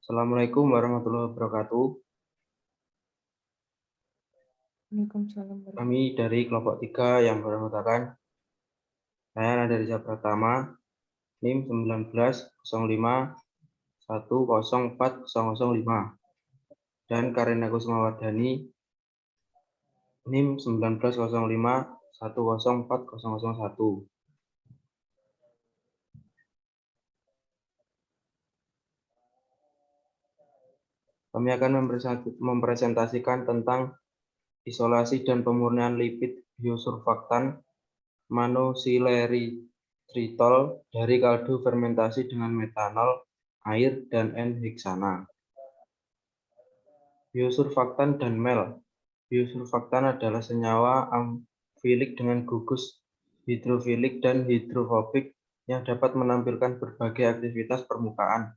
Assalamualaikum warahmatullahi wabarakatuh. Waalaikumsalam warahmatullahi Kami dari kelompok 3 yang beranggotakan saya Nada Riza Pratama, NIM 190510404005 dan Karina Kusumawardhani, NIM 1905104001. Kami akan mempresentasikan tentang isolasi dan pemurnian lipid biosurfaktan monosilieritritol dari kaldu fermentasi dengan metanol, air, dan N-heksana. Biosurfaktan dan mel. Biosurfaktan adalah senyawa amfilik dengan gugus hidrofilik dan hidrofobik yang dapat menampilkan berbagai aktivitas permukaan.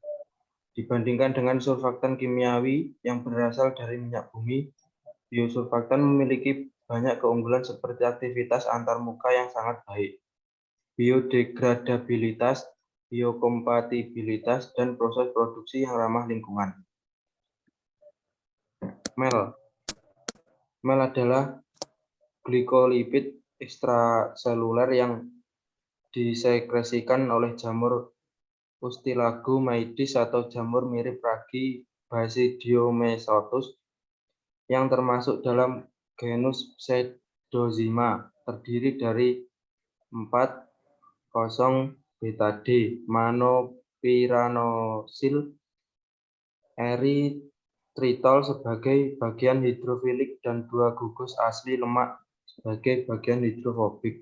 Dibandingkan dengan surfaktan kimiawi yang berasal dari minyak bumi, biosurfaktan memiliki banyak keunggulan seperti aktivitas antarmuka yang sangat baik, biodegradabilitas, biokompatibilitas, dan proses produksi yang ramah lingkungan. Mel. Mel adalah glikolipid ekstraseluler yang disekresikan oleh jamur Ustilago-maidis atau jamur mirip ragi Basidiomysotus yang termasuk dalam genus Pseudozima, terdiri dari 4,0-beta-D monopyranosil eritritol sebagai bagian hidrofilik dan 2 gugus asli lemak sebagai bagian hidrofobik.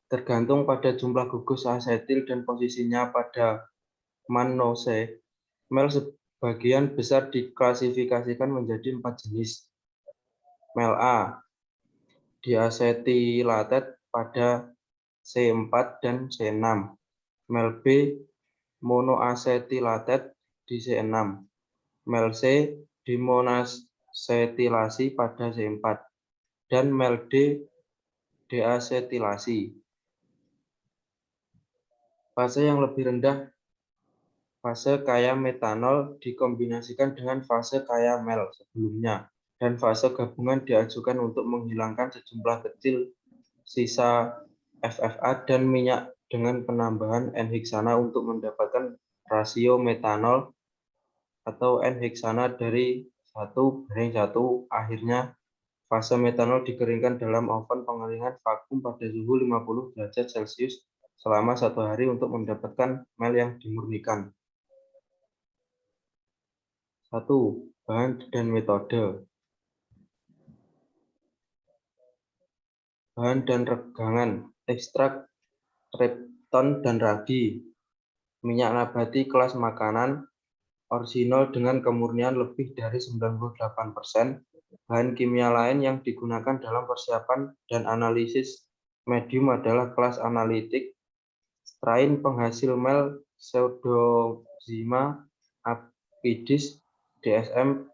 Tergantung pada jumlah gugus asetil dan posisinya pada mannose, mel sebagian besar diklasifikasikan menjadi 4 jenis. Mel A, diasetilated pada C4 dan C6. Mel B, monoasetilated di C6. Mel C, dimonasetilasi pada C4. Dan mel D, deasetilasi. Fase yang lebih rendah, fase kaya metanol dikombinasikan dengan fase kaya mel sebelumnya, dan fase gabungan diajukan untuk menghilangkan sejumlah kecil sisa FFA dan minyak dengan penambahan N-heksana untuk mendapatkan rasio metanol atau N-heksana dari 1:1. Akhirnya, fase metanol dikeringkan dalam oven pengeringan vakum pada suhu 50 derajat Celcius selama 1 hari untuk mendapatkan mel yang dimurnikan. 1. Bahan dan metode. Bahan dan regangan: ekstrak tripton dan ragi, minyak nabati kelas makanan, orsinol dengan kemurnian lebih dari 98%, bahan kimia lain yang digunakan dalam persiapan dan analisis medium adalah kelas analitik, strain penghasil mel Pseudozima apidis DSM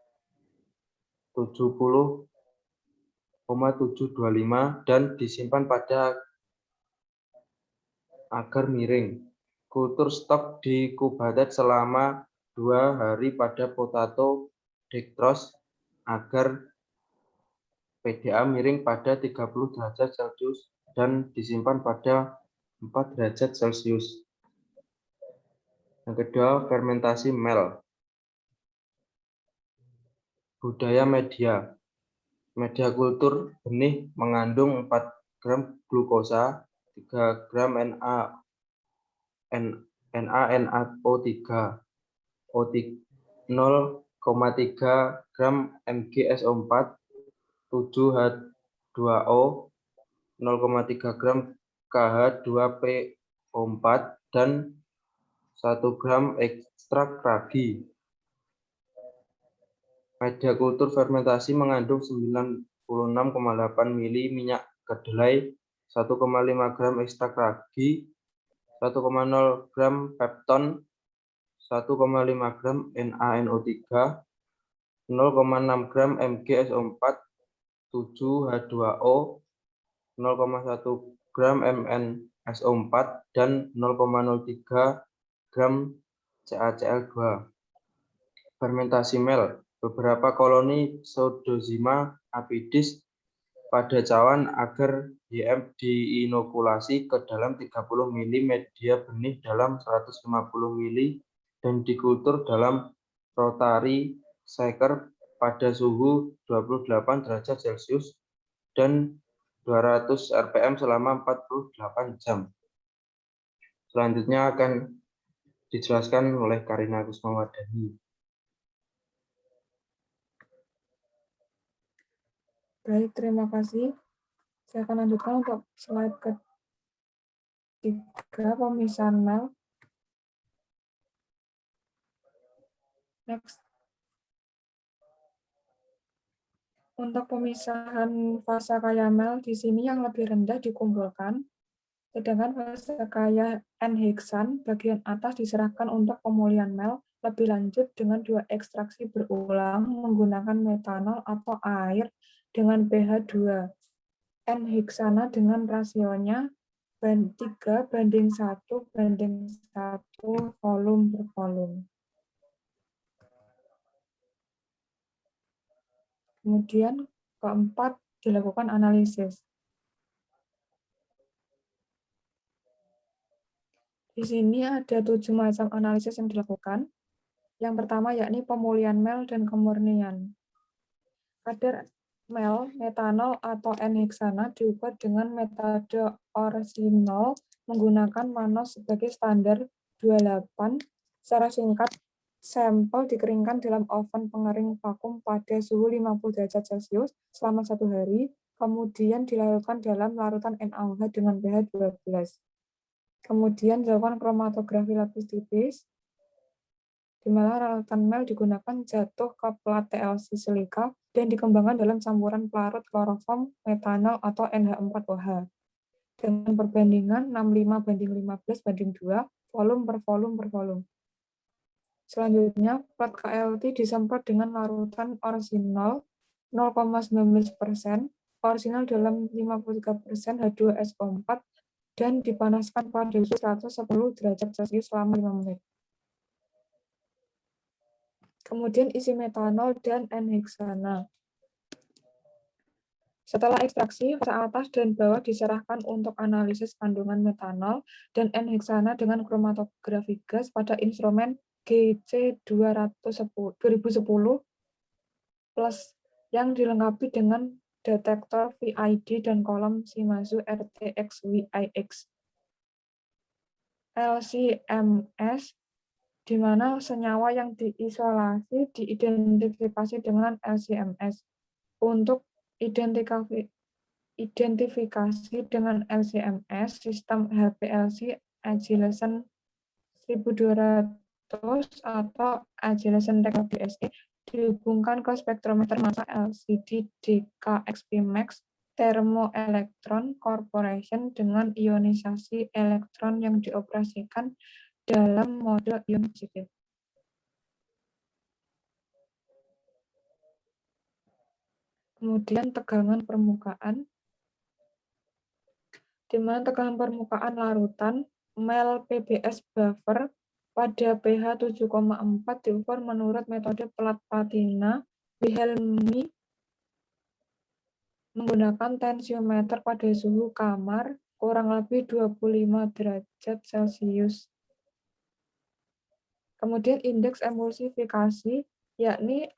70,725 dan disimpan pada agar miring. Kultur stok di kubatet selama 2 hari pada potato dextrose agar PDA miring pada 30 derajat Celcius dan disimpan pada 4 derajat Celcius. Yang kedua, fermentasi mel. Budaya media. Media kultur benih mengandung 4 gram glukosa, 3 gram NaNO3, 0,3 gram MgSO4, 7H2O, 0,3 gram KH2PO4, dan 1 gram ekstrak ragi. Media kultur fermentasi mengandung 96,8 mili minyak kedelai, 1,5 gram ekstrak ragi, 1,0 gram pepton, 1,5 gram NaNO3, 0,6 gram MgSO4, 7H2O, 0,1 gram MnSO4, dan 0,03 gram CaCl2. Fermentasi mel. Beberapa koloni Pseudozima apidis pada cawan agar YM diinokulasi ke dalam 30 ml media benih dalam 150 ml dan dikultur dalam rotary shaker pada suhu 28 derajat Celcius dan 200 rpm selama 48 jam. Selanjutnya akan dijelaskan oleh Karina Kusmawardani. Baik, terima kasih. Saya akan lanjutkan untuk slide ketiga, pemisahan mel. Next. Untuk pemisahan fase kaya mel, di sini yang lebih rendah dikumpulkan, sedangkan fase kaya N-heksan bagian atas diserahkan untuk pemulihan mel lebih lanjut dengan 2 ekstraksi berulang menggunakan metanol atau air dengan pH 2. N-heksana dengan rasionya 3:1 volume per volume. Kemudian keempat, dilakukan analisis. Di sini ada 7 macam analisis yang dilakukan. Yang pertama yakni pemulihan mel dan kemurnian. Kadar mel, metanol, atau N-heksana diukur dengan metode Orsinol menggunakan Manos sebagai standar 28. Secara singkat, sampel dikeringkan dalam oven pengering vakum pada suhu 50 derajat Celcius selama 1 hari, kemudian dilarutkan dalam larutan NaOH dengan pH 12. Kemudian dilakukan kromatografi lapis tipis, di mana larutan mel digunakan jatuh ke plat TLC silika dan dikembangkan dalam campuran pelarut kloroform, metanol, atau NH4OH. Dengan perbandingan 65:15:2, volume per volume per volume. Selanjutnya, plat KLT disemprot dengan larutan orsinol 0,19%, orsinol dalam 53% H2SO4, dan dipanaskan pada suhu 110 derajat Celcius selama 5 menit. Kemudian isi metanol dan N-heksana. Setelah ekstraksi, fase atas dan bawah diserahkan untuk analisis kandungan metanol dan N-heksana dengan kromatografi gas pada instrumen GC 2010 plus yang dilengkapi dengan detektor VID dan kolom Shimazu RTX-VIX. LC-MS, di mana senyawa yang diisolasi diidentifikasi dengan LC-MS. Untuk identifikasi dengan LC-MS, sistem HPLC Agilation 1200 atau Agilation Technology SE dihubungkan ke spektrometer massa LCD DKXP Max Thermoelectron Corporation dengan ionisasi elektron yang dioperasikan dalam mode ion positif. Kemudian tegangan permukaan, di mana tegangan permukaan larutan mel PBS buffer pada pH 7,4 diukur menurut metode plat patina Wilhelmy menggunakan tensiometer pada suhu kamar kurang lebih 25 derajat Celcius. Kemudian indeks emulsifikasi, yakni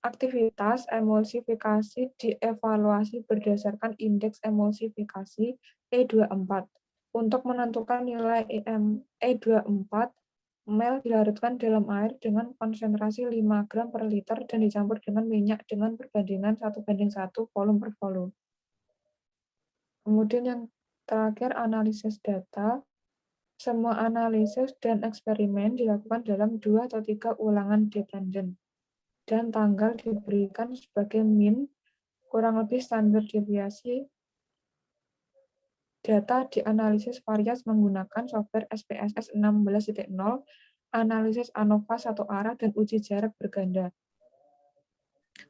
aktivitas emulsifikasi dievaluasi berdasarkan indeks emulsifikasi E24. Untuk menentukan nilai E24, mel dilarutkan dalam air dengan konsentrasi 5 gram per liter dan dicampur dengan minyak dengan perbandingan 1:1 volume per volume. Kemudian yang terakhir, analisis data. Semua analisis dan eksperimen dilakukan dalam 2 atau 3 ulangan dependen. Dan tanggal diberikan sebagai min, kurang lebih standar deviasi. Data dianalisis varias menggunakan software SPSS 16.0, analisis ANOVA satu arah, dan uji jarak berganda.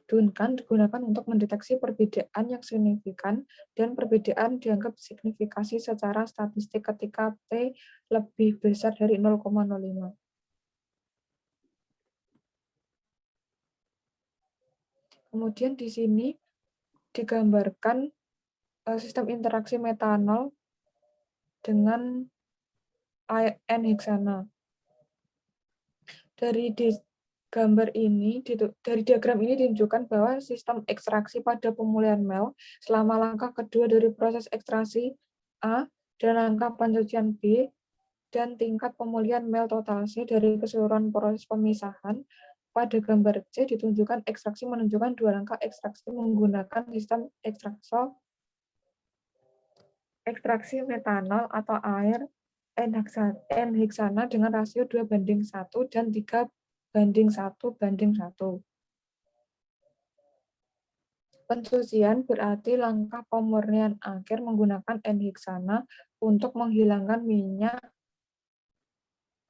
Duncan digunakan untuk mendeteksi perbedaan yang signifikan, dan perbedaan dianggap signifikasi secara statistik ketika T lebih besar dari 0,05. Kemudian di sini digambarkan sistem interaksi metanol dengan N-heksana. Dari diagram ini ditunjukkan bahwa sistem ekstraksi pada pemulihan mel selama langkah kedua dari proses ekstraksi A dan langkah pencucian B dan tingkat pemulihan mel total C dari keseluruhan proses pemisahan. Pada gambar C ditunjukkan ekstraksi menunjukkan dua langkah ekstraksi menggunakan sistem ekstraksi metanol atau air N-heksana dengan rasio 2:1 dan 3:1:1. Pencucian berarti langkah pemurnian akhir menggunakan N-heksana untuk menghilangkan minyak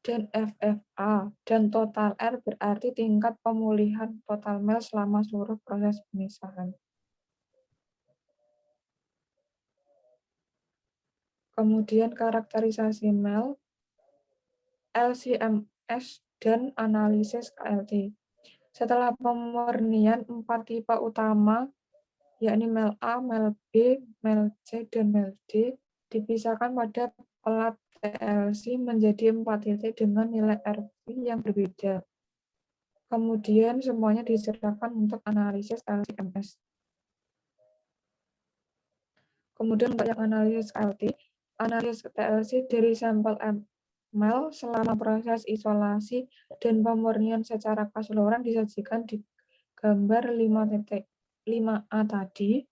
dan FFA, dan total R berarti tingkat pemulihan total mel selama seluruh proses pemisahan. Kemudian karakterisasi mel, LC-MS, dan analisis KLT. Setelah pemurnian 4 tipe utama, yakni mel A, mel B, mel C, dan mel D, dipisahkan pada pelat TLC menjadi 4 titik dengan nilai RV yang berbeda. Kemudian semuanya diserahkan untuk analisis LC-MS. Kemudian untuk yang analisis analisis TLC dari sampel mel selama proses isolasi dan pemurnian secara keseluruhan disajikan di gambar 5.5a tadi,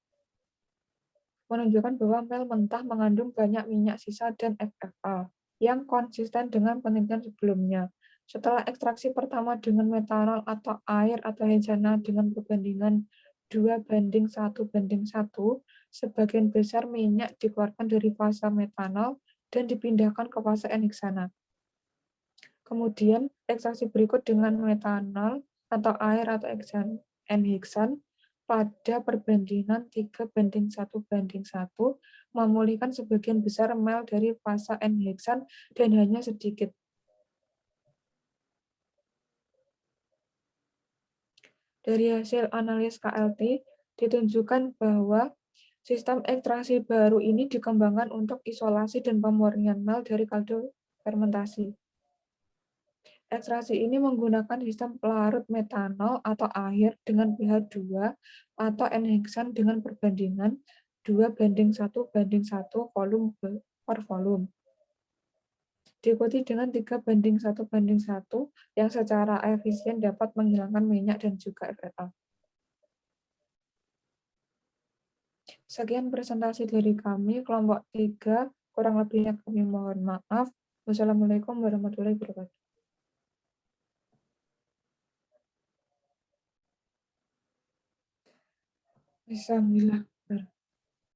menunjukkan bahwa mel mentah mengandung banyak minyak sisa dan FFA yang konsisten dengan penelitian sebelumnya. Setelah ekstraksi pertama dengan metanol atau air atau heksana dengan perbandingan 2:1:1, sebagian besar minyak dikeluarkan dari fase metanol dan dipindahkan ke fase N-heksana. Kemudian, ekstraksi berikut dengan metanol atau air atau N-heksan pada perbandingan 3:1:1 memulihkan sebagian besar mel dari fase N-heksan dan hanya sedikit. Dari hasil analis KLT ditunjukkan bahwa sistem ekstraksi baru ini dikembangkan untuk isolasi dan pemurnian mel dari kaldu fermentasi. Ekstraksi ini menggunakan sistem pelarut metanol atau air dengan pH 2 atau N-heksan dengan perbandingan 2:1:1 volume per volume. Diikuti dengan 3:1:1 yang secara efisien dapat menghilangkan minyak dan juga FFA. Sekian presentasi dari kami, kelompok 3, kurang lebihnya kami mohon maaf. Wassalamualaikum warahmatullahi wabarakatuh. Bismillah.